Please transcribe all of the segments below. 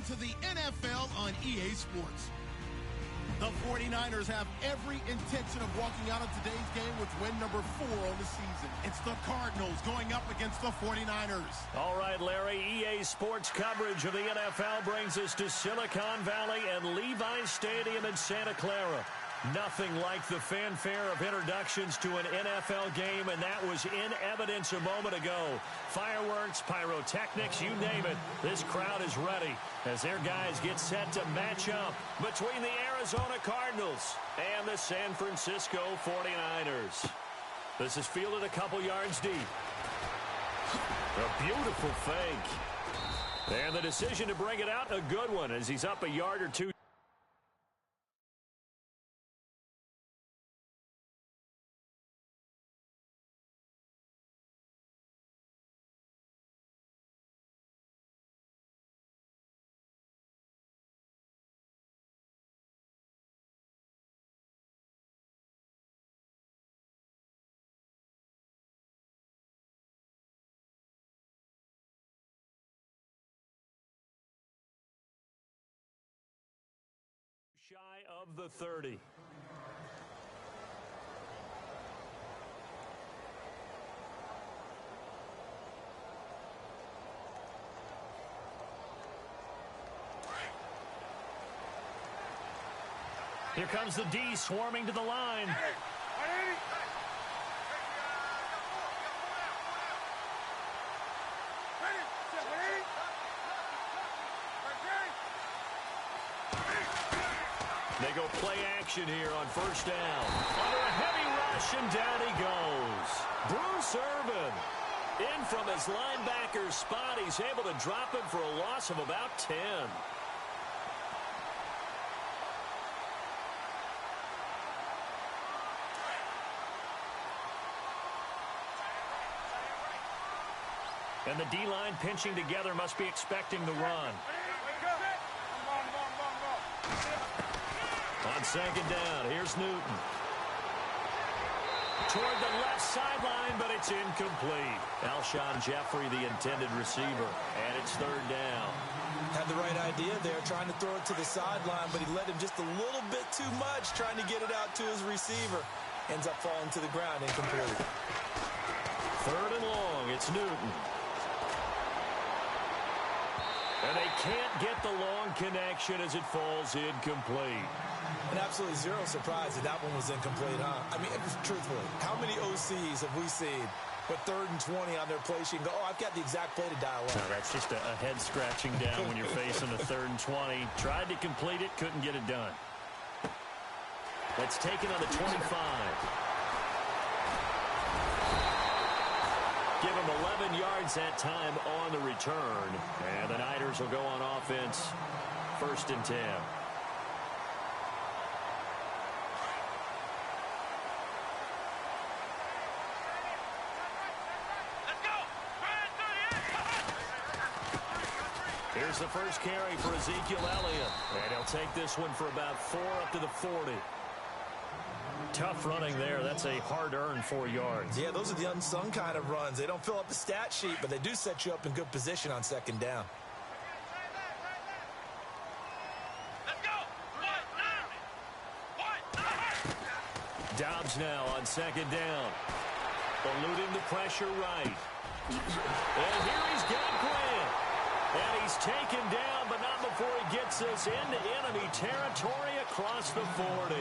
into the NFL on EA Sports. The 49ers have every intention of walking out of today's game with win number 4 on the season. It's the Cardinals going up against the 49ers. All right, Larry, EA Sports coverage of the NFL brings us to Silicon Valley and Levi's Stadium in Santa Clara. Nothing like the fanfare of introductions to an NFL game, and that was in evidence a moment ago. Fireworks, pyrotechnics, you name it. This crowd is ready as their guys get set to match up between the Arizona Cardinals and the San Francisco 49ers. This is fielded a couple yards deep. A beautiful fake. And the decision to bring it out, a good one, as he's up a yard or two. Shy of the 30. Here comes the D swarming to the line. They go play action here on first down. Under a heavy rush, and down he goes. Bruce Irvin in from his linebacker spot. He's able to drop him for a loss of about 10. And the D-line pinching together must be expecting the run. On second down, here's Newton. Toward the left sideline, but it's incomplete. Alshon Jeffrey, the intended receiver, and it's third down. Had the right idea there, trying to throw it to the sideline, but he led him just a little bit too much, trying to get it out to his receiver. Ends up falling to the ground, incomplete. Third and long, it's Newton. And they can't get the long connection as it falls incomplete. And absolutely zero surprise that that one was incomplete, huh? I mean, truthfully, how many OCs have we seen with 3rd and 20 on their play sheet and go, oh, I've got the exact play to dial up? No, that's just a head scratching down when you're facing a 3rd and 20. Tried to complete it, couldn't get it done. That's taken on the 25. Give him 11 yards that time on the return. And the Niners will go on offense. 1st and 10. Here's the first carry for Ezekiel Elliott. And he'll take this one for about 4 up to the 40. Tough running there. That's a hard-earned 4 yards. Yeah, those are the unsung kind of runs. They don't fill up the stat sheet, but they do set you up in good position on second down. Let's go. Dobbs now on second down. Eluding the pressure right. And here he's got Grant. And he's taken down, but not before he gets us into enemy territory across the 40.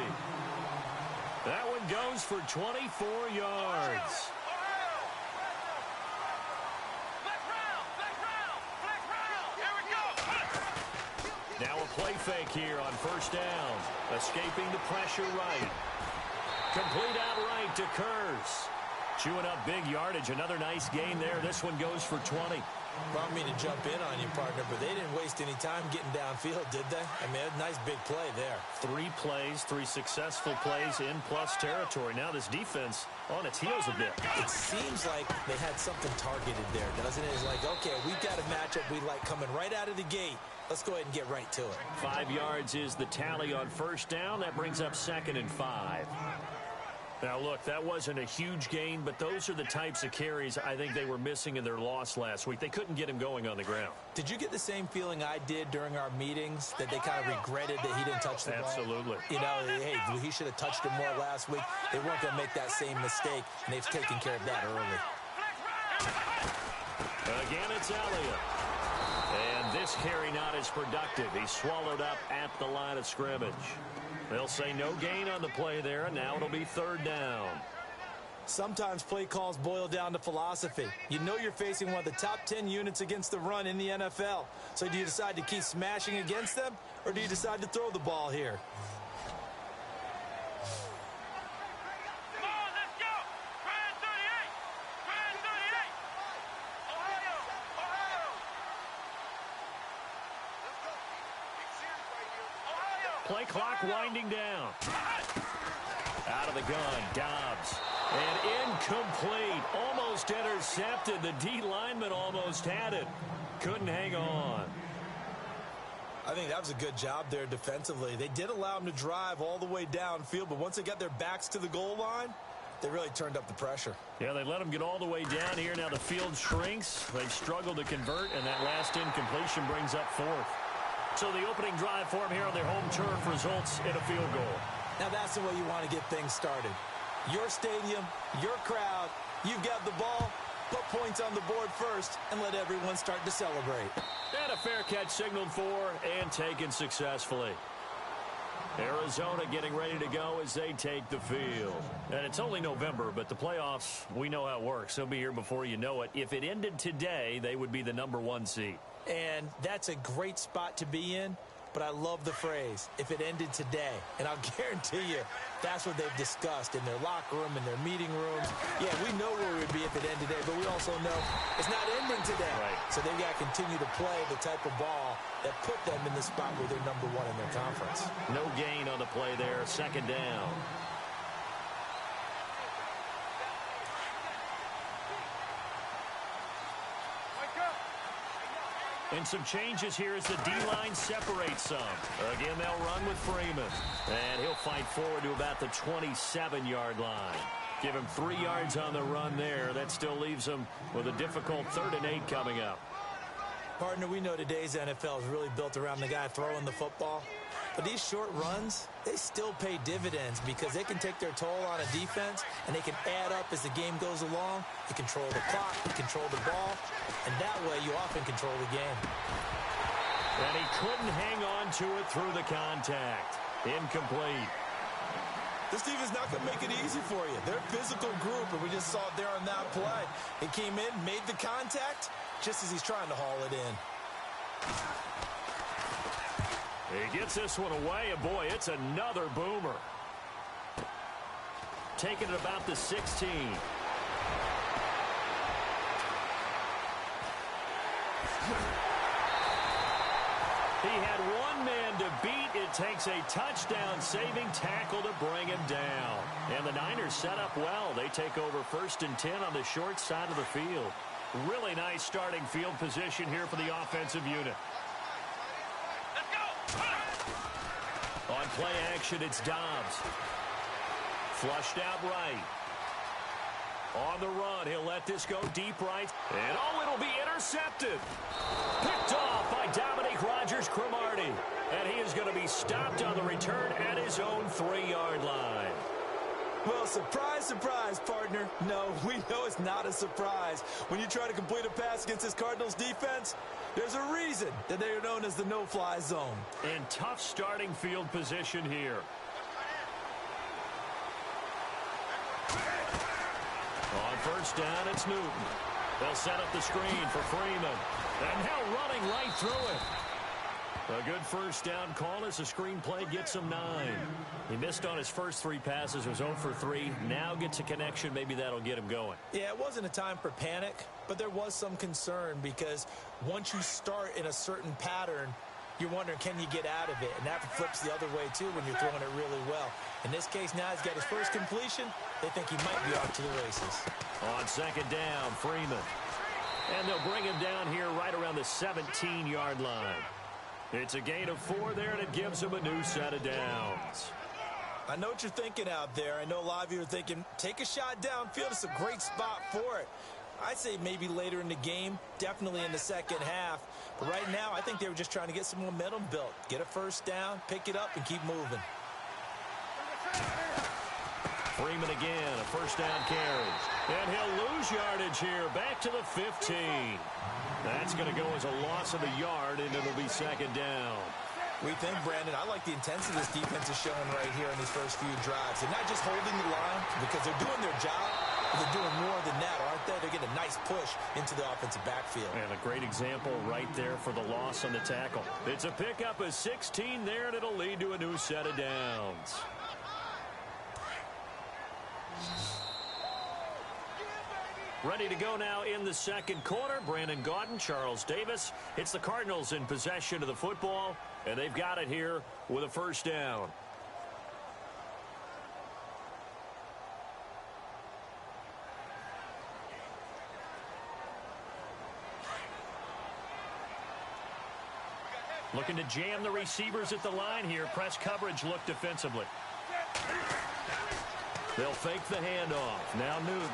That one goes for 24 yards. Now a play fake here on first down. Escaping the pressure right. Complete outright to Kurz. Chewing up big yardage. Another nice gain there. This one goes for 20. Well, I mean to jump in on you, partner, but they didn't waste any time getting downfield, did they? I mean, a nice big play there. 3 plays, 3 successful plays in plus territory. Now this defense on its heels a bit. It seems like they had something targeted there, doesn't it? It's like, okay, we've got a matchup we like coming right out of the gate. Let's go ahead and get right to it. 5 yards is the tally on first down. That brings up 2nd and 5. Now, look, that wasn't a huge gain, but those are the types of carries I think they were missing in their loss last week. They couldn't get him going on the ground. Did you get the same feeling I did during our meetings, that they kind of regretted that he didn't touch the ball? Absolutely. You know, hey, he should have touched it more last week. They weren't going to make that same mistake, and they've taken care of that early. Again, it's Elliott. And this carry not as productive. He's swallowed up at the line of scrimmage. They'll say no gain on the play there, and now it'll be third down. Sometimes play calls boil down to philosophy. You know you're facing one of the top 10 units against the run in the NFL. So do you decide to keep smashing against them, or do you decide to throw the ball here? Come on, let's go! Grand 38! Grand 38! Ohio! Ohio! Let's go. Big series right here. Ohio! Play clock winding down. Out of the gun, Dobbs. And incomplete. Almost intercepted. The D lineman almost had it. Couldn't hang on. I think that was a good job there defensively. They did allow him to drive all the way downfield, but once they got their backs to the goal line, they really turned up the pressure. Yeah, they let him get all the way down here. Now the field shrinks. They've struggled to convert, and that last incompletion brings up fourth. So the opening drive for him here on their home turf results in a field goal. Now that's the way you want to get things started. Your stadium, your crowd, you've got the ball, put points on the board first, and let everyone start to celebrate. And a fair catch signaled for and taken successfully. Arizona getting ready to go as they take the field. And it's only November, but the playoffs, we know how it works. They'll be here before you know it. If it ended today, they would be the #1 seed. And that's a great spot to be in, but I love the phrase, if it ended today. And I'll guarantee you, that's what they've discussed in their locker room, in their meeting rooms. Yeah, we know where we would be if it ended today, but we also know it's not ending today. Right. So they've got to continue to play the type of ball that put them in the spot where they're #1 in their conference. No gain on the play there, second down. And some changes here as the D-line separates some. Again, they'll run with Freeman. And he'll fight forward to about the 27-yard line. Give him 3 yards on the run there. That still leaves him with a difficult 3rd and 8 coming up. Partner, we know today's NFL is really built around the guy throwing the football. But these short runs, they still pay dividends because they can take their toll on a defense and they can add up as the game goes along. You control the clock, you control the ball, and that way you often control the game. And he couldn't hang on to it through the contact. Incomplete. This team is not going to make it easy for you. They're a physical group, and we just saw it there on that play. He came in, made the contact, just as he's trying to haul it in. He gets this one away, and boy, it's another boomer. Taking it about the 16. He had one man to beat. It takes a touchdown-saving tackle to bring him down. And the Niners set up well. They take over 1st and 10 on the short side of the field. Really nice starting field position here for the offensive unit. On play action, it's Dobbs. Flushed out right. On the run, he'll let this go deep right. And oh, it'll be intercepted. Picked off by Dominique Rodgers-Cromartie. And he is going to be stopped on the return at his own 3-yard line. Well, surprise, surprise, partner. No, we know it's not a surprise. When you try to complete a pass against this Cardinals defense, there's a reason that they are known as the no-fly zone. And tough starting field position here. On 1st down, it's Newton. They'll set up the screen for Freeman. And now running right through it. A good 1st down call as the screen play gets him 9. He missed on his first 3 passes, was 0 for 3. Now gets a connection. Maybe that'll get him going. Yeah, it wasn't a time for panic, but there was some concern because once you start in a certain pattern, you're wondering, can you get out of it? And that flips the other way, too, when you're throwing it really well. In this case, now he's got his first completion. They think he might be off to the races. On 2nd down, Freeman. And they'll bring him down here right around the 17-yard line. It's a gain of 4 there, and it gives him a new set of downs. I know what you're thinking out there. I know a lot of you are thinking, take a shot downfield. It's a great spot for it. I'd say maybe later in the game, definitely in the second half. But right now, I think they were just trying to get some momentum built. Get a first down, pick it up, and keep moving. Freeman again, a first down carry. And he'll lose yardage here, back to the 15. That's going to go as a loss of a yard, and it'll be second down. We think, Brandon, I like the intensity this defense is showing right here in these first few drives. They're not just holding the line because they're doing their job, but they're doing more than that, aren't they? They're getting a nice push into the offensive backfield. And a great example right there for the loss on the tackle. It's a pickup of 16 there, and it'll lead to a new set of downs. Ready to go now in the second quarter. Brandon Gaudin, Charles Davis. It's the Cardinals in possession of the football, and they've got it here with a first down. Looking to jam the receivers at the line here. Press coverage look defensively. They'll fake the handoff. Now Newton.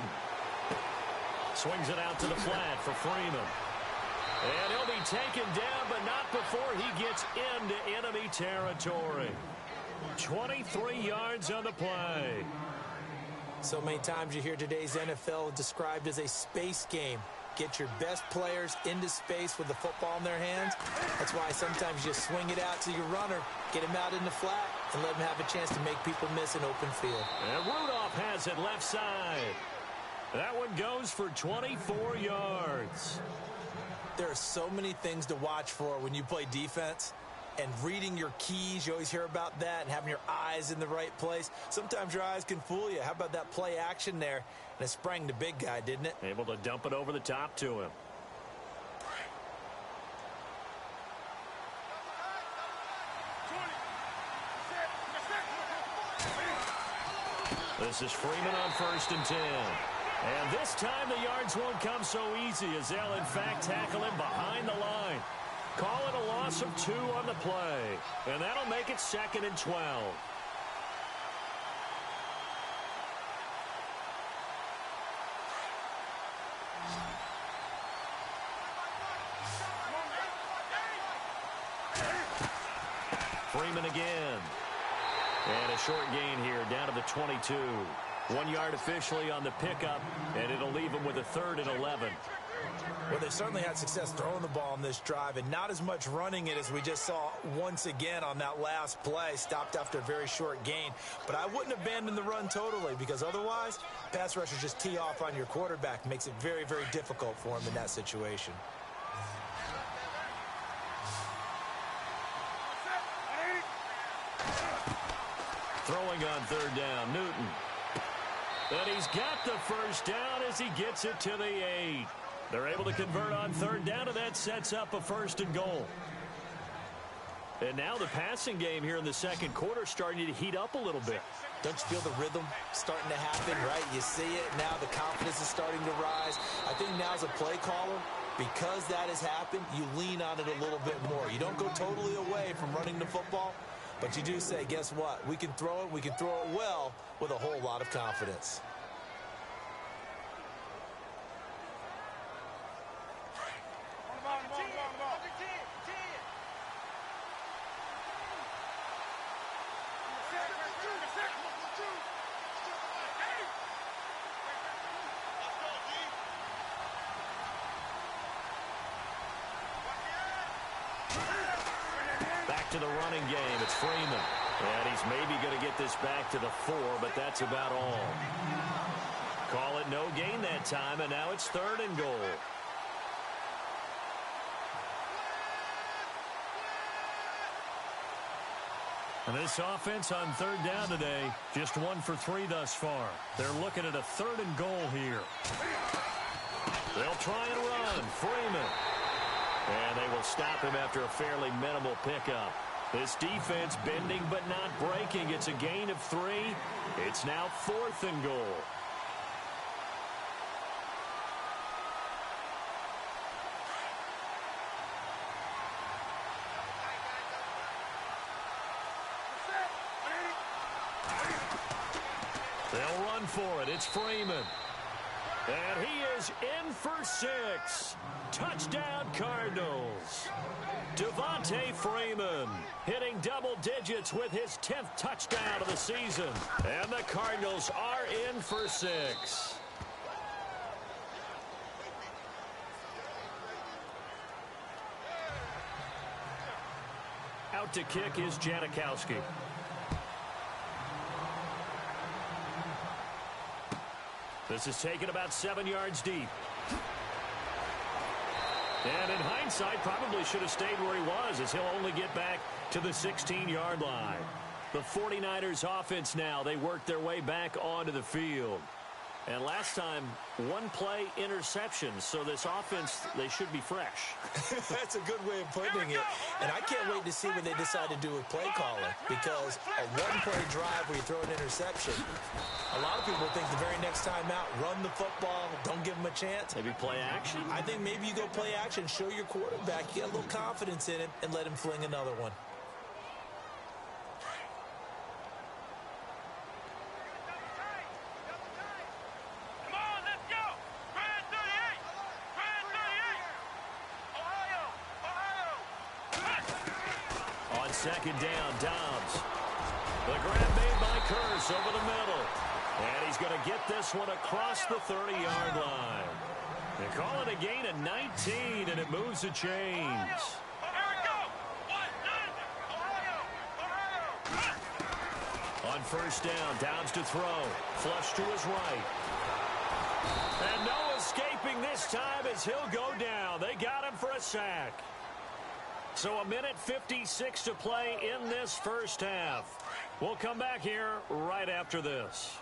Swings it out to the flat for Freeman. And he'll be taken down, but not before he gets into enemy territory. 23 yards on the play. So many times you hear today's NFL described as a space game. Get your best players into space with the football in their hands. That's why sometimes you swing it out to your runner, get him out in the flat, and let him have a chance to make people miss an open field. And Rudolph has it left side. That one goes for 24 yards. There are so many things to watch for when you play defense. And reading your keys, you always hear about that, and having your eyes in the right place. Sometimes your eyes can fool you. How about that play action there? And it sprang the big guy, didn't it? Able to dump it over the top to him. This is Freeman on 1st and 10. And this time the yards won't come so easy as they'll in fact tackle him behind the line. Call it a loss of 2 on the play. And that'll make it 2nd and 12. Freeman again. And a short gain here down to the 22. 1 yard officially on the pickup, and it'll leave him with a 3rd and 11. Well, they certainly had success throwing the ball on this drive, and not as much running it as we just saw once again on that last play. Stopped after a very short gain. But I wouldn't abandon the run totally, because otherwise, pass rushers just tee off on your quarterback. Makes it very, very difficult for him in that situation. Throwing on 3rd down, Newton. And he's got the first down as he gets it to the 8. They're able to convert on 3rd down, and that sets up a 1st and goal. And now the passing game here in the second quarter starting to heat up a little bit. Don't you feel the rhythm starting to happen, right? You see it now. The confidence is starting to rise. I think now as a play caller, because that has happened, you lean on it a little bit more. You don't go totally away from running the football, but you do say, guess what? We can throw it. We can throw it well with a whole lot of confidence. To the running game, it's Freeman. And he's maybe going to get this back to the 4, but that's about all. Call it no gain that time, and now it's 3rd and goal. And this offense on 3rd down today, just 1 for 3 thus far. They're looking at a 3rd and goal here. They'll try and run. Freeman. And they will stop him after a fairly minimal pickup. This defense bending but not breaking. It's a gain of 3. It's now 4th and goal. They'll run for it. It's Freeman. And he is in for 6. Touchdown, Cardinals. Devontae Freeman hitting double digits with his 10th touchdown of the season. And the Cardinals are in for 6. Out to kick is Janikowski. This is taken about 7 yards deep. And in hindsight, probably should have stayed where he was, as he'll only get back to the 16-yard line. The 49ers offense now, they work their way back onto the field. And last time, one play interception. So this offense, they should be fresh. That's a good way of putting it. And I can't wait to see what they decide to do with play calling. Because a one-play drive where you throw an interception, a lot of people think the very next time out, run the football, don't give them a chance. Maybe play action? I think maybe you go play action, show your quarterback, get a little confidence in him, and let him fling another one. Second down, Dobbs. The grab made by Curse over the middle. And he's going to get this one across the 30-yard line. They call it a gain of 19, and it moves the chains. On first down, Dobbs to throw. Flush to his right. And no escaping this time as he'll go down. They got him for a sack. So a minute 56 to play in this first half. We'll come back here right after this.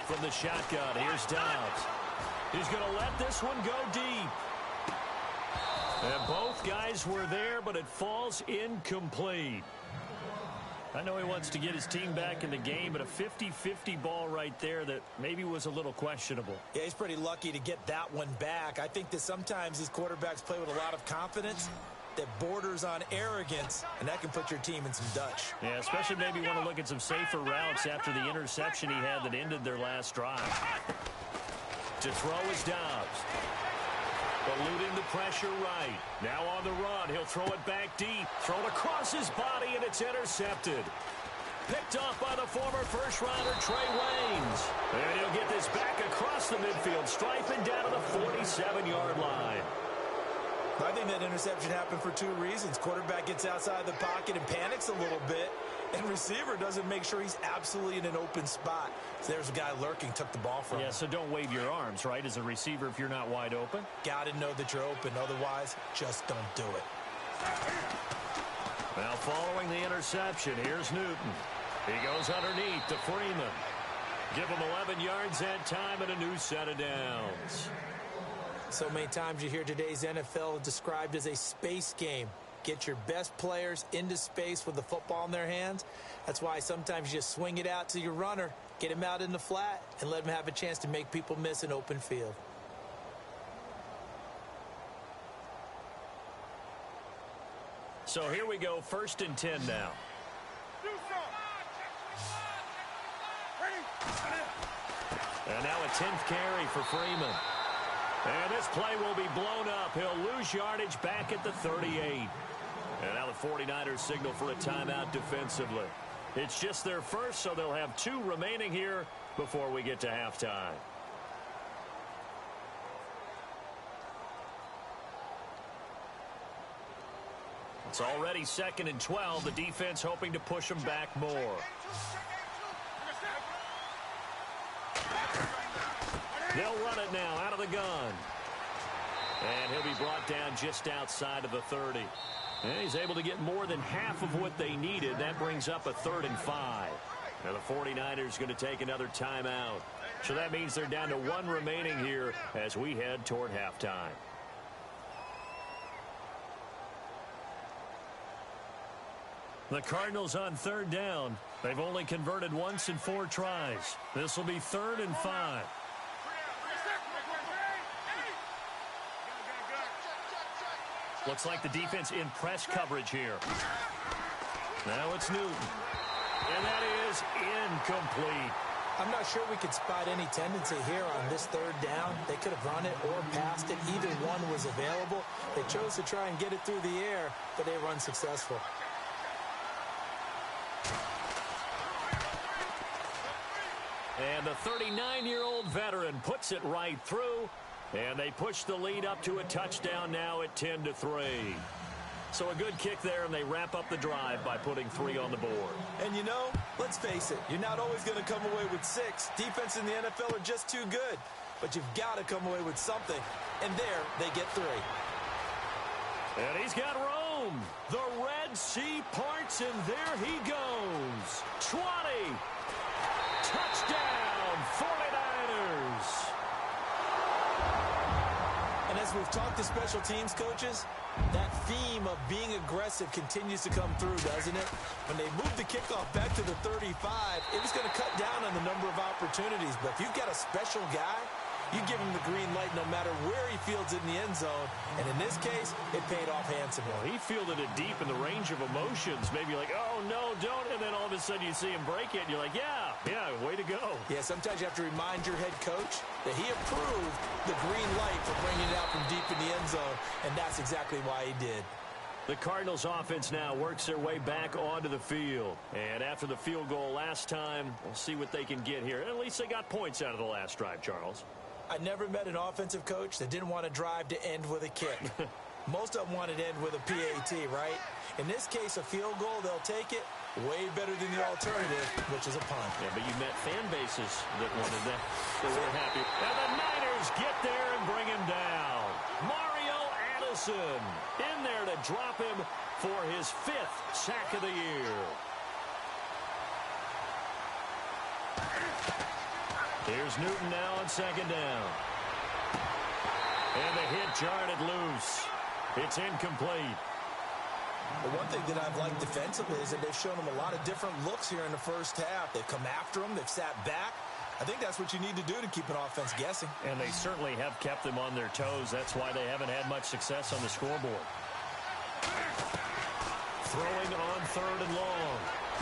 From the shotgun, here's Dobbs. He's going to let this one go deep. And both guys were there, but it falls incomplete. I know he wants to get his team back in the game, but a 50-50 ball right there that maybe was a little questionable. Yeah, he's pretty lucky to get that one back. I think that sometimes these quarterbacks play with a lot of confidence that borders on arrogance, and that can put your team in some Dutch. Yeah, especially maybe want to look at some safer routes after the interception he had that ended their last drive. To throw is Dobbs. Eluding the pressure right. Now on the run. He'll throw it back deep. Thrown across his body, and it's intercepted. Picked off by the former first-rounder Trey Waynes. And he'll get this back across the midfield, striping down to the 47-yard line. I think that interception happened for two reasons. Quarterback gets outside the pocket and panics a little bit, and receiver doesn't make sure he's absolutely in an open spot. So there's a guy lurking, took the ball from him. Yeah, so don't wave your arms, right, as a receiver if you're not wide open. Got to know that you're open. Otherwise, just don't do it. Now following the interception, here's Newton. He goes underneath to Freeman. Give him 11 yards that time and a new set of downs. So many times you hear today's NFL described as a space game. Get your best players into space with the football in their hands. That's why sometimes you just swing it out to your runner, get him out in the flat, and let him have a chance to make people miss an open field. So here we go, 1st and 10 now. And now a 10th carry for Freeman. And this play will be blown up. He'll lose yardage back at the 38. And now the 49ers signal for a timeout defensively. It's just their first, so they'll have 2 remaining here before we get to halftime. It's already 2nd and 12. The defense hoping to push them back more. They'll run it now out of the gun. And he'll be brought down just outside of the 30. And he's able to get more than half of what they needed. That brings up a 3rd and 5. Now the 49ers going to take another timeout. So that means they're down to 1 remaining here as we head toward halftime. The Cardinals on 3rd down. They've only converted once in 4 tries. This will be 3rd and 5. Looks like the defense in press coverage here. Now it's Newton. And that is incomplete. I'm not sure we could spot any tendency here on this third down. They could have run it or passed it. Either one was available. They chose to try and get it through the air, but they were unsuccessful. And the 39-year-old veteran puts it right through, and they push the lead up to a touchdown now at 10-3. So a good kick there, and they wrap up the drive by putting 3 on the board. And you know, let's face it, you're not always going to come away with 6. Defense in the NFL are just too good. But you've got to come away with something. And there, they get 3. And he's got room. The Red Sea parts, and there he goes. 20. Touchdown, 49ers. And as we've talked to special teams coaches, that theme of being aggressive continues to come through, doesn't it? When they moved the kickoff back to the 35, it was going to cut down on the number of opportunities. But if you've got a special guy, you give him the green light no matter where he fields it in the end zone. And in this case, it paid off handsomely. Well, he fielded it deep in the range of emotions. Maybe like, oh, no, don't. And then all of a sudden you see him break it, and you're like, yeah, way to go. Yeah, sometimes you have to remind your head coach that he approved the green light for bringing it out from deep in the end zone, and that's exactly why he did. The Cardinals offense now works their way back onto the field. And after the field goal last time, we'll see what they can get here. At least they got points out of the last drive, Charles. I never met an offensive coach that didn't want to drive to end with a kick. Most of them wanted to end with a PAT, right? In this case, a field goal, they'll take it. Way better than the alternative, which is a punt. Yeah, but you met fan bases that wanted that. They weren't happy. And the Niners get there and bring him down. Mario Addison in there to drop him for his 5th sack of the year. Here's Newton now on 2nd down. And the hit jarred it loose. It's incomplete. The one thing that I've liked defensively is that they've shown them a lot of different looks here in the first half. They've come after them. They've sat back. I think that's what you need to do to keep an offense guessing. And they certainly have kept them on their toes. That's why they haven't had much success on the scoreboard. Throwing on 3rd and long.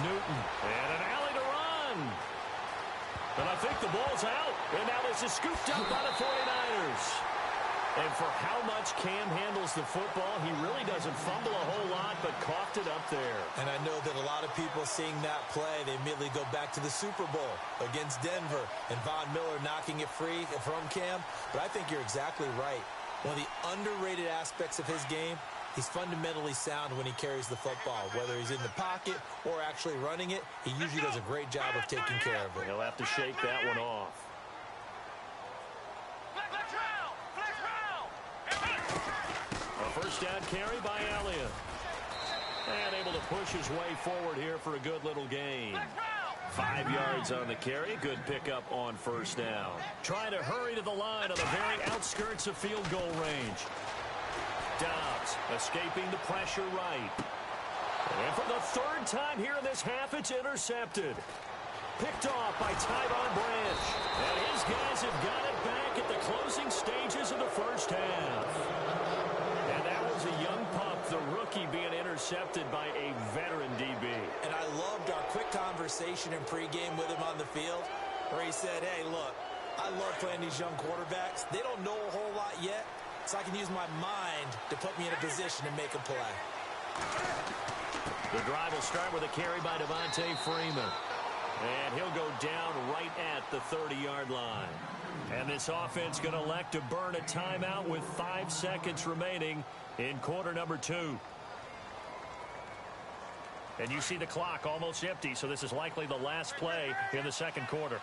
Newton. And an alley to run. And I think the ball's out. And now this is scooped up by the 49ers. And for how much Cam handles the football, he really doesn't fumble a whole lot, but coughed it up there. And I know that a lot of people seeing that play, they immediately go back to the Super Bowl against Denver and Von Miller knocking it free from Cam. But I think you're exactly right. One of the underrated aspects of his game, he's fundamentally sound when he carries the football. Whether he's in the pocket or actually running it, he usually does a great job of taking care of it. He'll have to shake that one off. A first down carry by Elliott. And able to push his way forward here for a good little gain. 5 yards on the carry. Good pickup on first down. Trying to hurry to the line on the very outskirts of field goal range. Dobbs escaping the pressure right. And for the 3rd time here in this half, it's intercepted. Picked off by Tyvon Branch. And his guys have got it back at the closing stages of the first half. And that was a young pup, the rookie, being intercepted by a veteran DB. And I loved our quick conversation in pregame with him on the field where he said, hey, look, I love playing these young quarterbacks. They don't know a whole lot yet, so I can use my mind to put me in a position to make a play. The drive will start with a carry by Devontae Freeman. And he'll go down right at the 30-yard line. And this offense going to elect to burn a timeout with 5 seconds remaining in quarter number 2. And you see the clock almost empty, so this is likely the last play in the second quarter.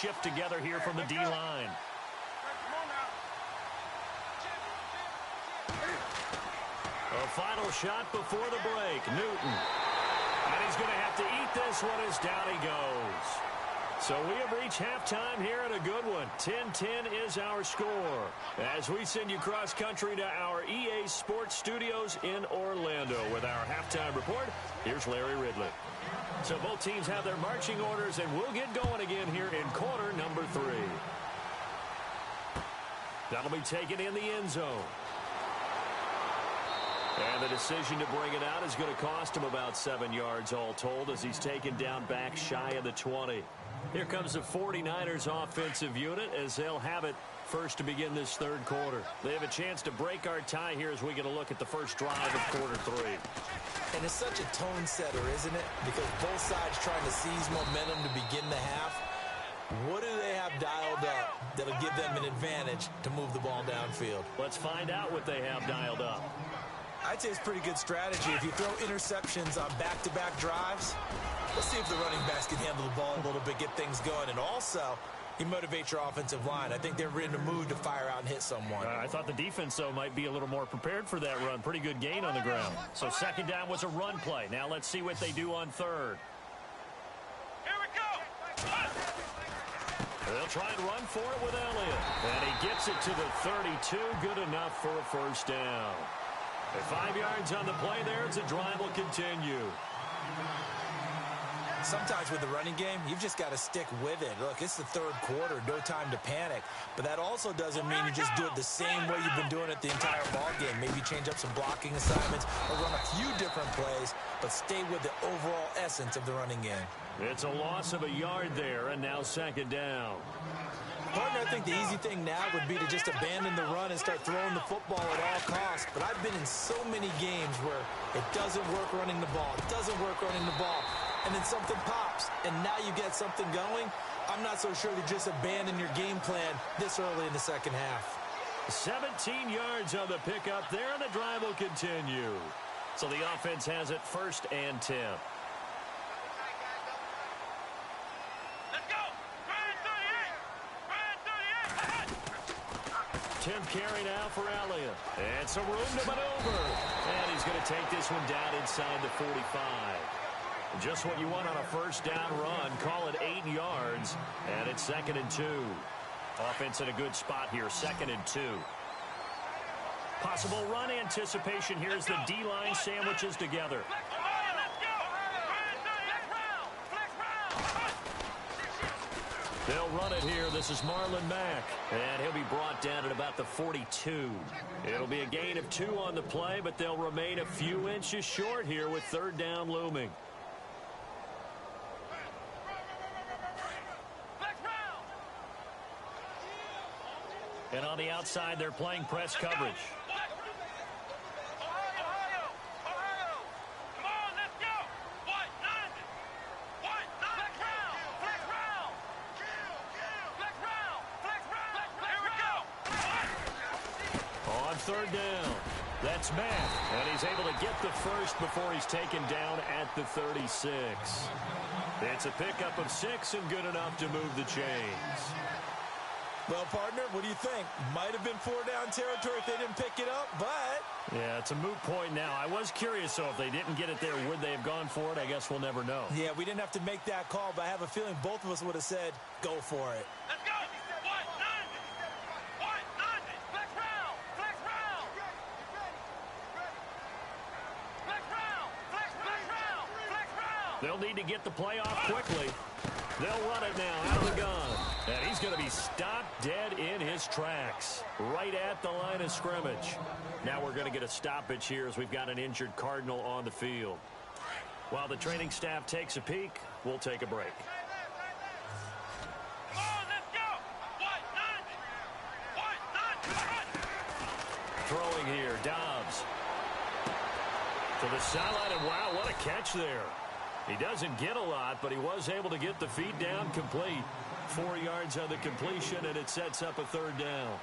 Shift together here from the D-line. A final shot before the break. Newton. And he's going to have to eat this one as down he goes. So we have reached halftime here in a good one. 10-10 is our score. As we send you cross country to our EA Sports Studios in Orlando with our halftime report, here's Larry Ridley. So both teams have their marching orders, and we'll get going again here in quarter number 3. That'll be taken in the end zone. And the decision to bring it out is going to cost him about 7 yards all told as he's taken down back shy of the 20. Here comes the 49ers offensive unit as they'll have it first to begin this third quarter. They have a chance to break our tie here as we get a look at the first drive of quarter 3. And it's such a tone setter, isn't it? Because both sides trying to seize momentum to begin the half. What do they have dialed up that'll give them an advantage to move the ball downfield? Let's find out what they have dialed up. I'd say it's pretty good strategy. If you throw interceptions on back-to-back drives, let's see if the running backs can handle the ball a little bit, get things going. And also, you motivate your offensive line. I think they're in the mood to fire out and hit someone. I thought the defense, though, might be a little more prepared for that run. Pretty good gain on the ground. So second down was a run play. Now let's see what they do on third. Here we go. They'll try and run for it with Elliott. And he gets it to the 32. Good enough for a first down. At 5 yards on the play there, the drive will continue. Sometimes with the running game, you've just got to stick with it. Look, it's the third quarter, no time to panic. But that also doesn't mean you just do it the same way you've been doing it the entire ball game. Maybe change up some blocking assignments or run a few different plays, but stay with the overall essence of the running game. It's a loss of a yard there, and now second down. Partner, I think the easy thing now would be to just abandon the run and start throwing the football at all costs. But I've been in so many games where it doesn't work running the ball. It doesn't work running the ball. And then something pops, and now you get something going. I'm not so sure to just abandon your game plan this early in the second half. 17 yards on the pickup there, and the drive will continue. So the offense has it first and 10. Tim carry now for Elliott. And some room to maneuver. And he's going to take this one down inside the 45. Just what you want on a first down run. Call it 8 yards. And it's 2nd and 2. Offense in a good spot here. 2nd and 2. Possible run anticipation here as the D-line sandwiches together. They'll run it here. This is Marlon Mack. And he'll be brought down at about the 42. It'll be a gain of 2 on the play, but they'll remain a few inches short here with third down looming. And on the outside, they're playing press coverage. Third down. That's Matt. And he's able to get the first before he's taken down at the 36. It's a pickup of 6 and good enough to move the chains. Well, partner, what do you think? Might have been 4-down territory if they didn't pick it up, but... Yeah, it's a moot point now. I was curious, so if they didn't get it there, would they have gone for it? I guess we'll never know. Yeah, we didn't have to make that call, but I have a feeling both of us would have said, go for it. Let's go! They'll need to get the play off quickly. They'll run it now out of the gun. And he's going to be stopped dead in his tracks, right at the line of scrimmage. Now we're going to get a stoppage here as we've got an injured Cardinal on the field. While the training staff takes a peek, we'll take a break. Throwing here, Dobbs. To the sideline, and wow, what a catch there. He doesn't get a lot, but he was able to get the feet down complete. 4 yards on the completion, and it sets up a third down.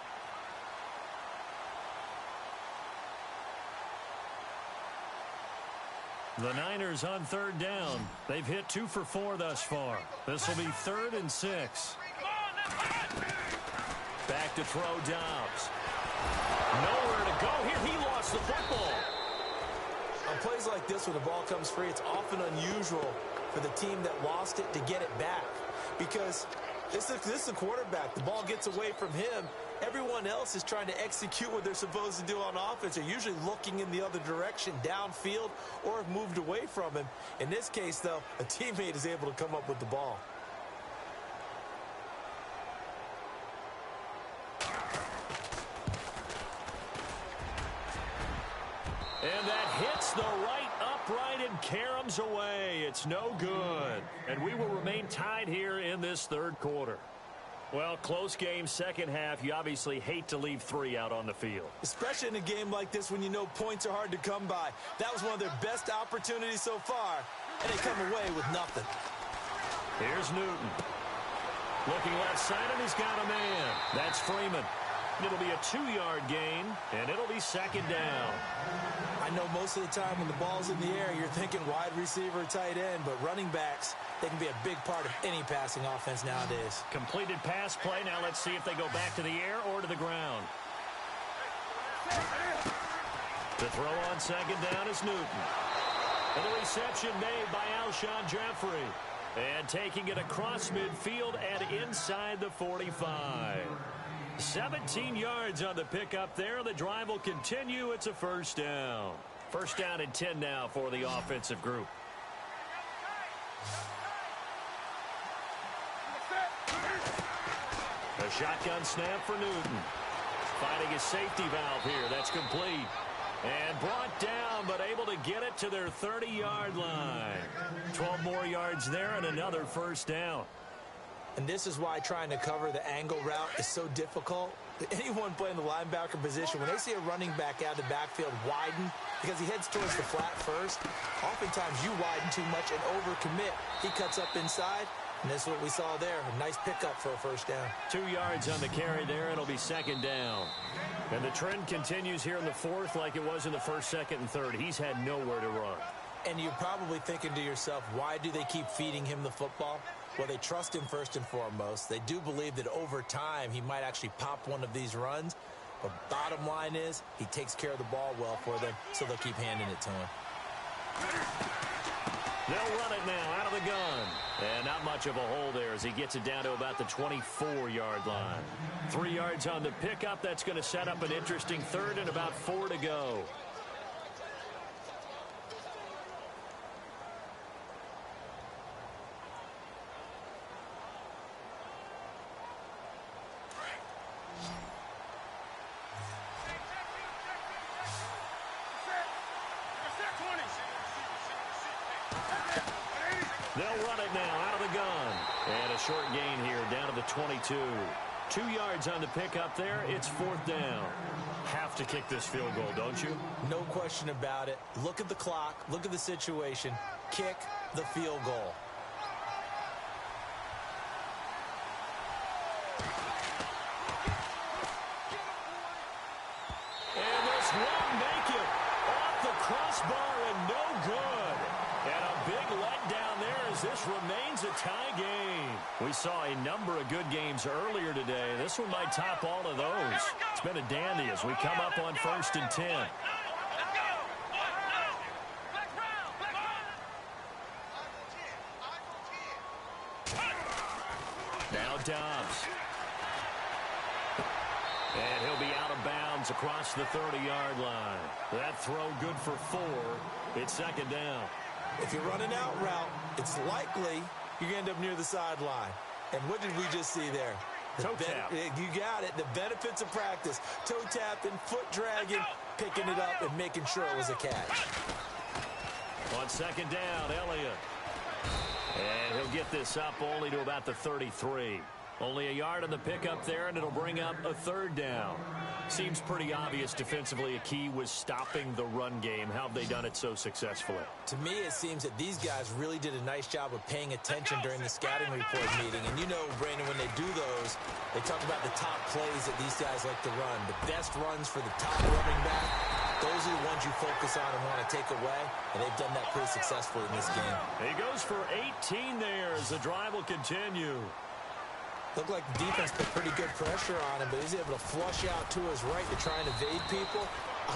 The Niners on third down. They've hit 2 for 4 thus far. This will be 3rd and 6. Back to throw Dobbs. Nowhere to go here. He lost the football. On plays like this, when the ball comes free, it's often unusual for the team that lost it to get it back. Because this is the quarterback. The ball gets away from him. Everyone else is trying to execute what they're supposed to do on offense. They're usually looking in the other direction, downfield, or have moved away from him. In this case, though, a teammate is able to come up with the ball. And that hits the right upright and caroms away. It's no good. And we will remain tied here in this third quarter. Well, close game, second half. You obviously hate to leave 3 out on the field. Especially in a game like this when you know points are hard to come by. That was one of their best opportunities so far, and they come away with nothing. Here's Newton. Looking left side, and he's got a man. That's Freeman. It'll be a 2-yard gain, and it'll be second down. I know most of the time when the ball's in the air, you're thinking wide receiver, tight end, but running backs, they can be a big part of any passing offense nowadays. Completed pass play. Now let's see if they go back to the air or to the ground. The throw on second down is Newton. And the reception made by Alshon Jeffrey. And taking it across midfield and inside the 45. 17 yards on the pickup there. The drive will continue. It's a first down. First down and 10 now for the offensive group. A shotgun snap for Newton. Finding his safety valve here. That's complete. And brought down, but able to get it to their 30-yard line. 12 more yards there and another first down. And this is why trying to cover the angle route is so difficult. Anyone playing the linebacker position, when they see a running back out of the backfield widen because he heads towards the flat first, oftentimes you widen too much and overcommit. He cuts up inside, and this is what we saw there. A nice pickup for a first down. 2 yards on the carry there. It'll be second down. And the trend continues here in the fourth like it was in the first, second, and third. He's had nowhere to run. And you're probably thinking to yourself, why do they keep feeding him the football? Well, they trust him first and foremost. They do believe that over time he might actually pop one of these runs. But bottom line is he takes care of the ball well for them, so they'll keep handing it to him. They'll run it now out of the gun. And not much of a hole there as he gets it down to about the 24-yard line. 3 yards on the pickup. That's going to set up an interesting third and about 4 to go. They'll run it now out of the gun. And a short gain here down to the 22. 2 yards on the pickup there. It's fourth down. Have to kick this field goal, don't you? No question about it. Look at the clock. Look at the situation. Kick the field goal. And this won't make it. Off the crossbar and no good. And a big letdown there as this remains a tie game. We saw a number of good games earlier today. This one might top all of those. It's been a dandy as we come up on 1st and 10. Now Dobbs. And he'll be out of bounds across the 30-yard line. That throw good for 4. It's second down. If you're running out route, it's likely you're going to end up near the sideline. And what did we just see there? Toe tap. You got it. The benefits of practice. Toe tapping, foot dragging, picking it up, and making sure it was a catch. On second down, Elliott. And he'll get this up only to about the 33. Only a yard on the pickup there, and it'll bring up a third down. Seems pretty obvious defensively a key was stopping the run game. How have they done it so successfully? To me, it seems that these guys really did a nice job of paying attention during the scouting report meeting. And you know, Brandon, when they do those, they talk about the top plays that these guys like to run. The best runs for the top running back, those are the ones you focus on and want to take away. And they've done that pretty successfully in this game. He goes for 18 there as the drive will continue. Looked like the defense put pretty good pressure on him, but he's able to flush out to his right to try and evade people.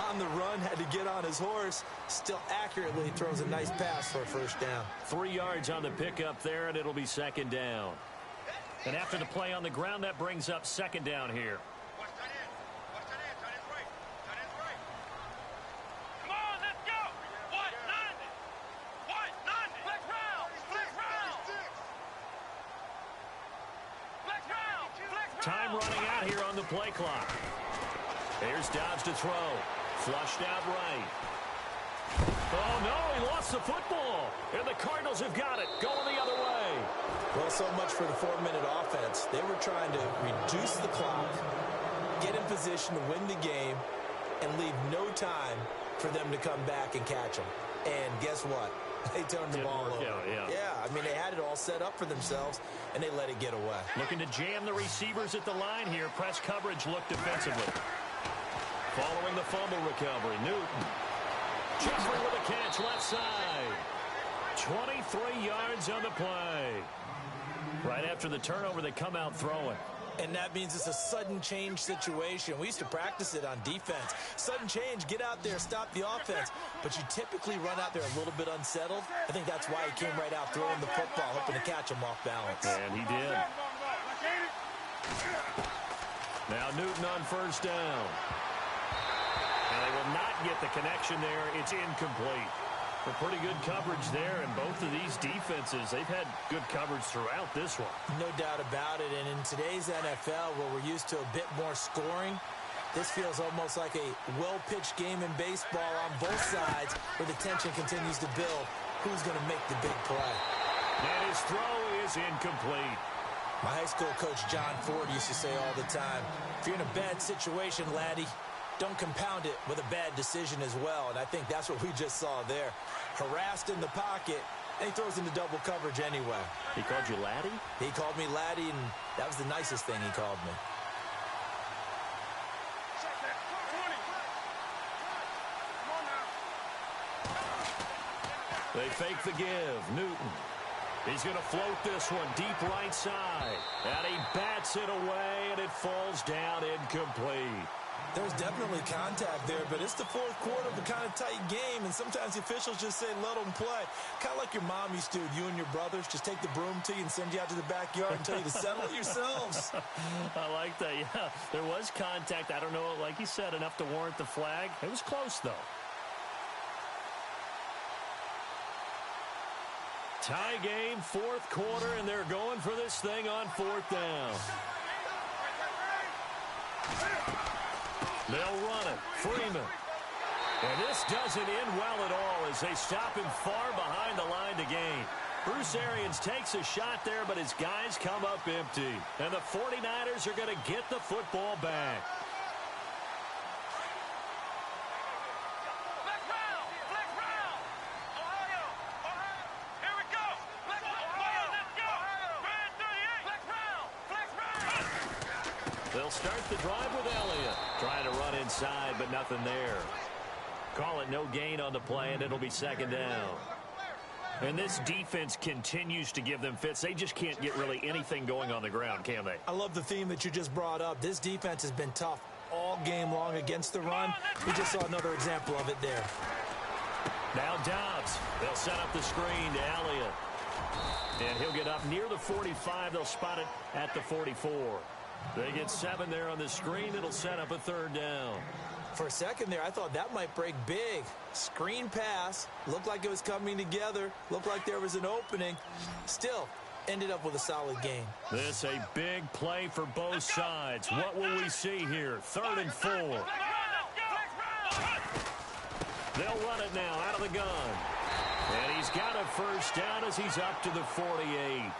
On the run, had to get on his horse. Still accurately throws a nice pass for a first down. 3 yards on the pickup there, and it'll be second down. And after the play on the ground, that brings up second down here. Time running out here on the play clock. Here's Dobbs to throw. Flushed out right. Oh, no, he lost the football. And the Cardinals have got it, going the other way. Well, so much for the 4-minute offense. They were trying to reduce the clock, get in position to win the game, and leave no time for them to come back and catch them. And guess what? They turned the ball over. Yeah, I mean, they had it all set up for themselves, and they let it get away. Looking to jam the receivers at the line here. Press coverage look defensively. Following the fumble recovery, Newton. Jeffrey with a catch left side. 23 yards on the play. Right after the turnover, they come out throwing. And that means it's a sudden change situation. We used to practice it on defense. Sudden change, get out there, stop the offense. But you typically run out there a little bit unsettled. I think that's why he came right out throwing the football, hoping to catch him off balance. And he did. Now Newton on first down. And they will not get the connection there. It's incomplete. Well, pretty good coverage there, and both of these defenses, they've had good coverage throughout this one. No doubt about it, and in today's NFL, where we're used to a bit more scoring, this feels almost like a well-pitched game in baseball on both sides, where the tension continues to build. Who's going to make the big play? And his throw is incomplete. My high school coach, John Ford, used to say all the time, if you're in a bad situation, laddie, don't compound it with a bad decision as well. And I think that's what we just saw there. Harassed in the pocket, and he throws into double coverage anyway. He called you laddie? He called me laddie, and that was the nicest thing he called me. They fake the give. Newton. He's going to float this one deep right side. And he bats it away, and it falls down incomplete. There's definitely contact there, but it's the fourth quarter of a kind of tight game, and sometimes the officials just say, let them play. Kind of like your mom used to, you and your brothers, just take the broom to you and send you out to the backyard and tell you to settle it yourselves. I like that, yeah. There was contact. I don't know, like you said, enough to warrant the flag. It was close, though. Tie game, fourth quarter, and they're going for this thing on fourth down. They'll run it. Freeman. And this doesn't end well at all as they stop him far behind the line to gain. Bruce Arians takes a shot there, but his guys come up empty. And the 49ers are going to get the football back. They'll start the drive with Elliott. Trying to run inside, but nothing there. Call it no gain on the play, and it'll be second down. And this defense continues to give them fits. They just can't get really anything going on the ground, can they? I love the theme that you just brought up. This defense has been tough all game long against the run. We just saw another example of it there. Now Dobbs. They'll set up the screen to Elliott. And he'll get up near the 45. They'll spot it at the 44. They get 7 there on the screen. It'll set up a third down. For a second there, I thought that might break big. Screen pass. Looked like it was coming together. Looked like there was an opening. Still, ended up with a solid game. This a big play for both sides. What will we see here? 3rd and 4. They'll run it now out of the gun. And he's got a first down as he's up to the 48.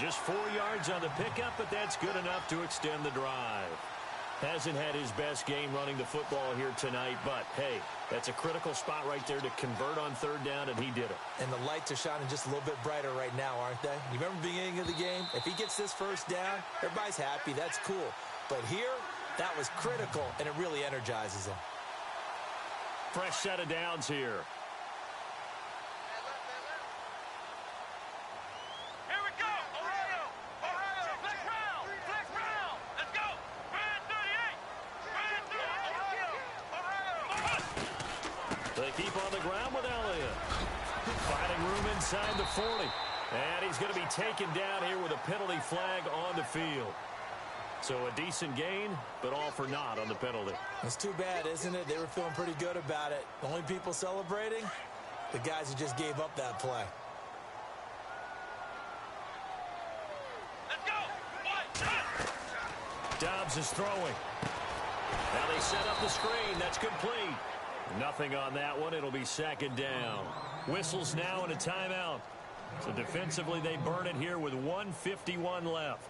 Just 4 yards on the pickup, but that's good enough to extend the drive. Hasn't had his best game running the football here tonight, but, hey, that's a critical spot right there to convert on 3rd down, and he did it. And the lights are shining just a little bit brighter right now, aren't they? You remember the beginning of the game? If he gets this first down, everybody's happy. That's cool. But here, that was critical, and it really energizes him. Fresh set of downs here. They keep on the ground with Elliott. Finding room inside the 40. And he's going to be taken down here with a penalty flag on the field. So a decent gain, but all for naught on the penalty. It's too bad, isn't it? They were feeling pretty good about it. The only people celebrating, the guys who just gave up that play. Let's go. Dobbs is throwing. Now they set up the screen. That's complete. Nothing on that one. It'll be second down. Whistles now and a timeout. So defensively, they burn it here with 1:51 left.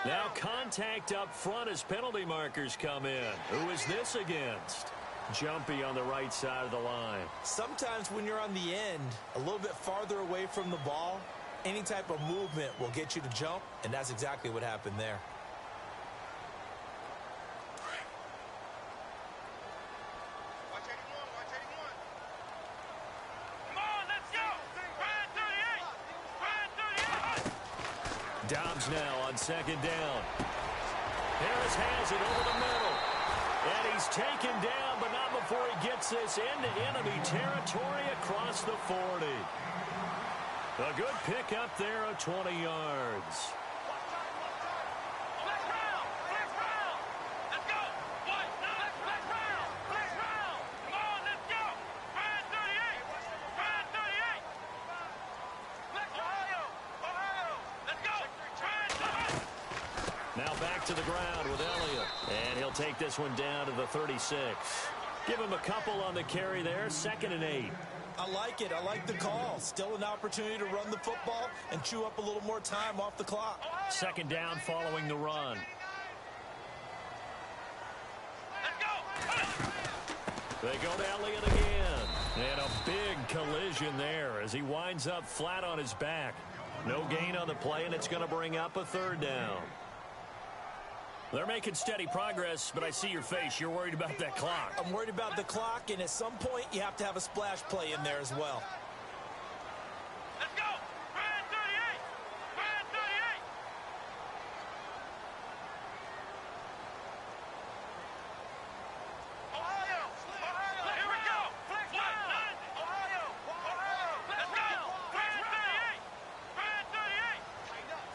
Now contact up front as penalty markers come in. Who is this against? Jumpy on the right side of the line. Sometimes when you're on the end, a little bit farther away from the ball, any type of movement will get you to jump, and that's exactly what happened there. Watch 81, watch 81. Come on, let's go. Ryan 38. Ryan 38. Dobbs now on second down. Harris has it over the middle. And he's taken down, but not before he gets this into enemy territory across the 40. A good pick up there of 20 yards. Flex round. Let's go. One, flex round. Come on, let's go. Ryan 38. Ryan 38. Flex Ohio. Let's go. Ryan 38. Now back to the ground with Elliott. And he'll take this one down to the 36. Give him a couple on the carry there. 2nd and 8. I like it. I like the call. Still an opportunity to run the football and chew up a little more time off the clock. Second down following the run. Let's go. They go to Elliott again. And a big collision there as he winds up flat on his back. No gain on the play, and it's going to bring up a 3rd down. They're making steady progress, but I see your face. You're worried about that clock. I'm worried about the clock, and at some point, you have to have a splash play in there as well. Let's go. Ryan 38. Ryan 38. Ohio. Here we go. Flex down. Ohio. Let's go. Ryan 38. Ryan 38. Tighten up.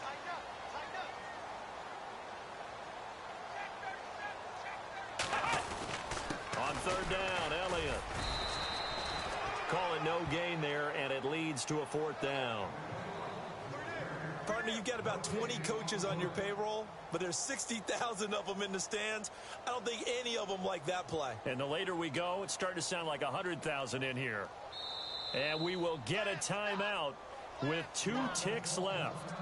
On 3rd down, Elliott. Call it no gain there, and it leads to a 4th down. Partner, you've got about 20 coaches on your payroll, but there's 60,000 of them in the stands. I don't think any of them like that play. And the later we go, it's starting to sound like 100,000 in here. And we will get a timeout with 2 ticks left.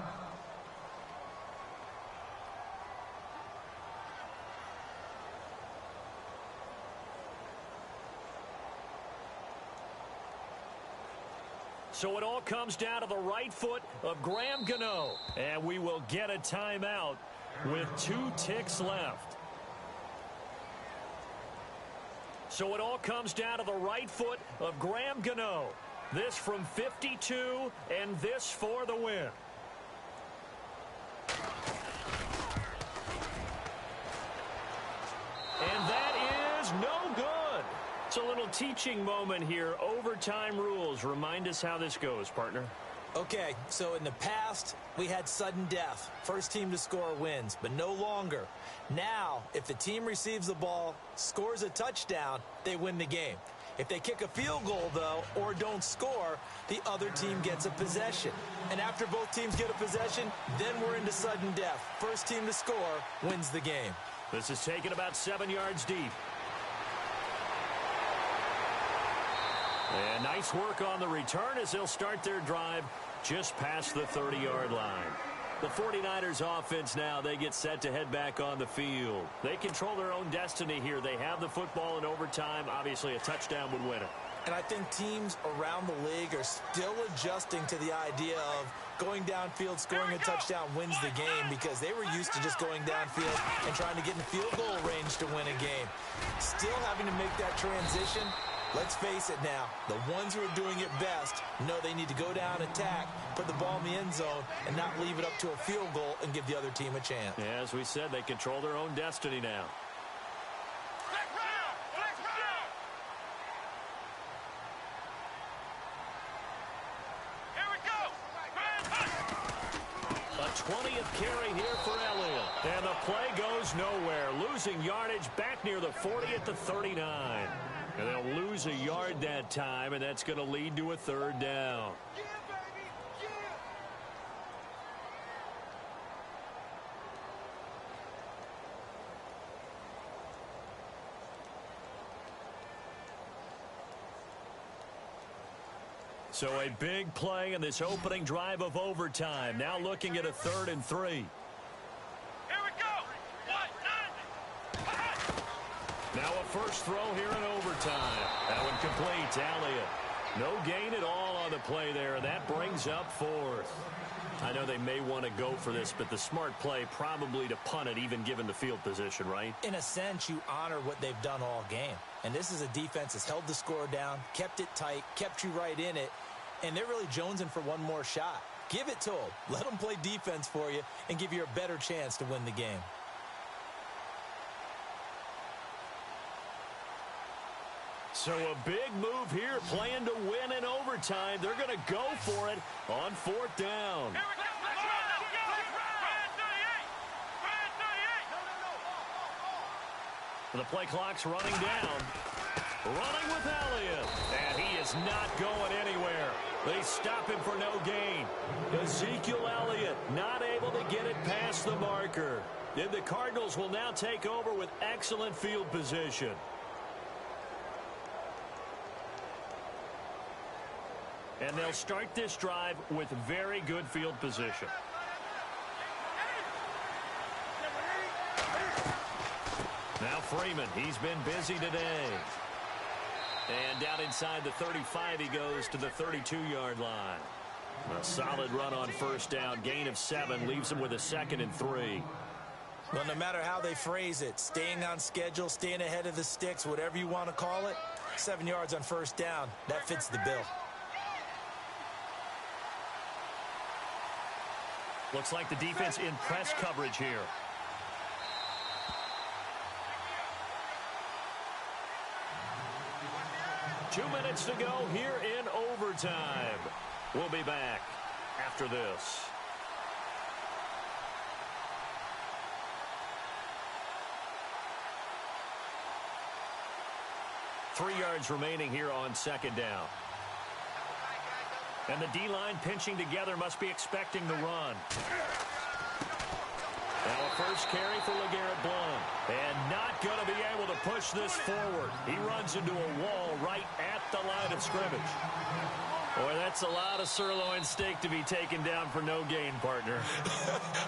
So it all comes down to the right foot of Graham Gano. And we will get a timeout with 2 ticks left. So it all comes down to the right foot of Graham Gano. This from 52, and this for the win. And that is no good. It's a little teaching moment here. Overtime rules. Remind us how this goes, partner. Okay, so in the past, we had sudden death. First team to score wins, but no longer. Now, if the team receives the ball, scores a touchdown, they win the game. If they kick a field goal, though, or don't score, the other team gets a possession. And after both teams get a possession, then we're into sudden death. First team to score wins the game. This is taken about 7 yards deep. And nice work on the return as they'll start their drive just past the 30-yard line. The 49ers offense now, they get set to head back on the field. They control their own destiny here. They have the football in overtime. Obviously, a touchdown would win it. And I think teams around the league are still adjusting to the idea of going downfield, scoring a touchdown wins the game, because they were used to just going downfield and trying to get in field goal range to win a game. Still having to make that transition. Let's face it now, the ones who are doing it best know they need to go down, attack, put the ball in the end zone, and not leave it up to a field goal and give the other team a chance. Yeah, as we said, they control their own destiny now. Flex round. Flex round. Here we go. A 20th carry here for Elliott. And the play goes nowhere. Losing yardage back near the 40 at the 39. And they'll lose a yard that time, and that's going to lead to a 3rd down. Yeah, baby. Yeah. So a big play in this opening drive of overtime. Now looking at a 3rd and 3. Here we go. Now a first throw here in overtime. That one complete. Elliott. No gain at all on the play there, and that brings up 4th. I know they may want to go for this, but the smart play probably to punt it, even given the field position, right? In a sense, you honor what they've done all game. And this is a defense that's held the score down, kept it tight, kept you right in it, and they're really jonesing for one more shot. Give it to them. Let them play defense for you and give you a better chance to win the game. So a big move here, playing to win in overtime. They're going to go for it on 4th down. Here we go. Let's go. The play clock's running down. Running with Elliott. And he is not going anywhere. They stop him for no gain. Ezekiel Elliott not able to get it past the marker. And the Cardinals will now take over with excellent field position. And they'll start this drive with very good field position. Now Freeman, he's been busy today. And down inside the 35, he goes to the 32-yard line. A solid run on first down. Gain of 7 leaves him with a 2nd and 3. Well, no matter how they phrase it, staying on schedule, staying ahead of the sticks, whatever you want to call it, 7 yards on first down, that fits the bill. Looks like the defense in press coverage here. Two minutes to go here in overtime. We'll be back after this. Three yards remaining here on 2nd down. And the D-line pinching together, must be expecting the run. Now a first carry for LeGarrette Blount. And not going to be able to push this forward. He runs into a wall right at the line of scrimmage. Boy, that's a lot of sirloin steak to be taken down for no gain, partner.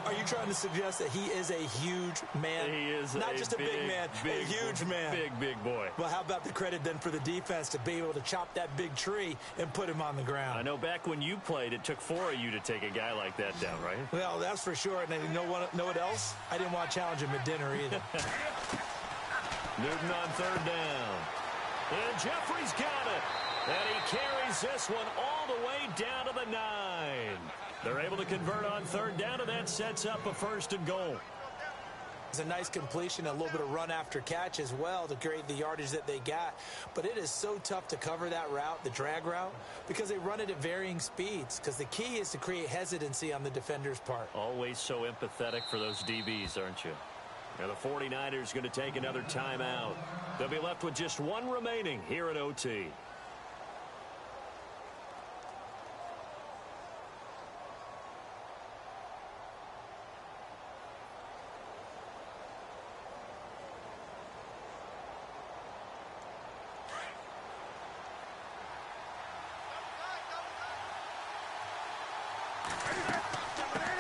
Are you trying to suggest that he is a huge man? He is not just a big man, a huge man. Big boy. Well, how about the credit then for the defense to be able to chop that big tree and put him on the ground? I know back when you played, it took 4 of you to take a guy like that down, right? Well, that's for sure. And you know what else? I didn't want to challenge him at dinner either. Newton on 3rd down. And Jeffrey's got it. And he carries this one all the way down to the 9. They're able to convert on 3rd down, and that sets up a 1st and goal. It's a nice completion, a little bit of run after catch as well to create the yardage that they got. But it is so tough to cover that route, the drag route, because they run it at varying speeds. Because the key is to create hesitancy on the defender's part. Always so empathetic for those DBs, aren't you? Now the 49ers going to take another timeout. They'll be left with just 1 remaining here at OT.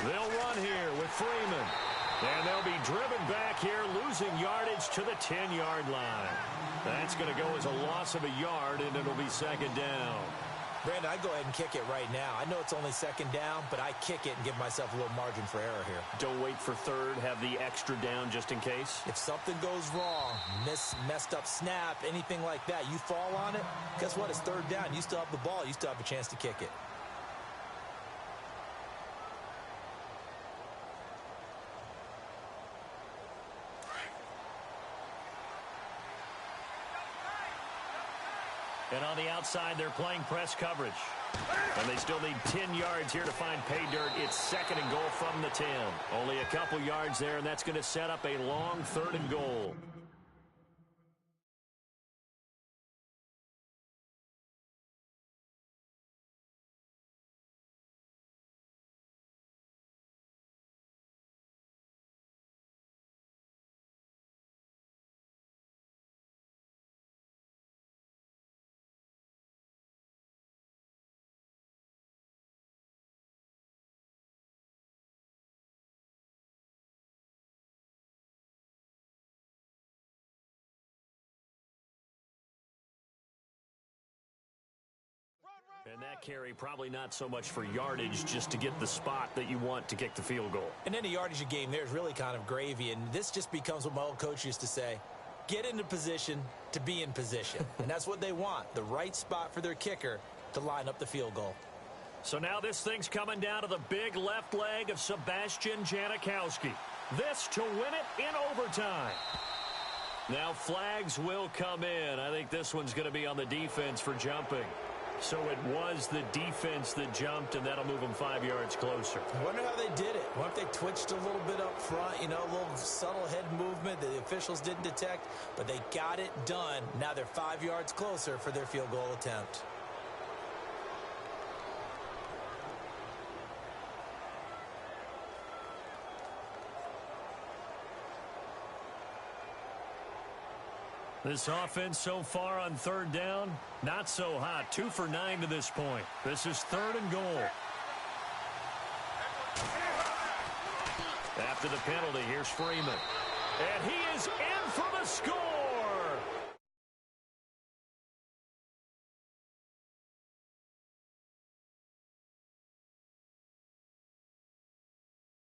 They'll run here with Freeman. And they'll be driven back here, losing yardage to the 10-yard line. That's going to go as a loss of a yard, and it'll be 2nd down. Brandon, I'd go ahead and kick it right now. I know it's only 2nd down, but I kick it and give myself a little margin for error here. Don't wait for 3rd. Have the extra down just in case. If something goes wrong, messed up snap, anything like that, you fall on it, guess what? It's 3rd down. You still have the ball. You still have a chance to kick it. And on the outside, they're playing press coverage. And they still need 10 yards here to find pay dirt. It's 2nd and goal from the 10. Only a couple yards there, and that's going to set up a long 3rd and goal. And that carry probably not so much for yardage, just to get the spot that you want to kick the field goal. And any yardage game there is really kind of gravy, and this just becomes what my old coach used to say: get into position to be in position. And that's what they want, the right spot for their kicker to line up the field goal. So now this thing's coming down to the big left leg of Sebastian Janikowski. This to win it in overtime. Now flags will come in. I think this one's going to be on the defense for jumping. So it was the defense that jumped, and that'll move them 5 yards closer. I wonder how they did it. I wonder if they twitched a little bit up front, a little subtle head movement that the officials didn't detect, but they got it done. Now they're 5 yards closer for their field goal attempt. This offense so far on third down, not so hot. 2 for 9 to this point. This is 3rd and goal. After the penalty, here's Freeman. And he is in for the score.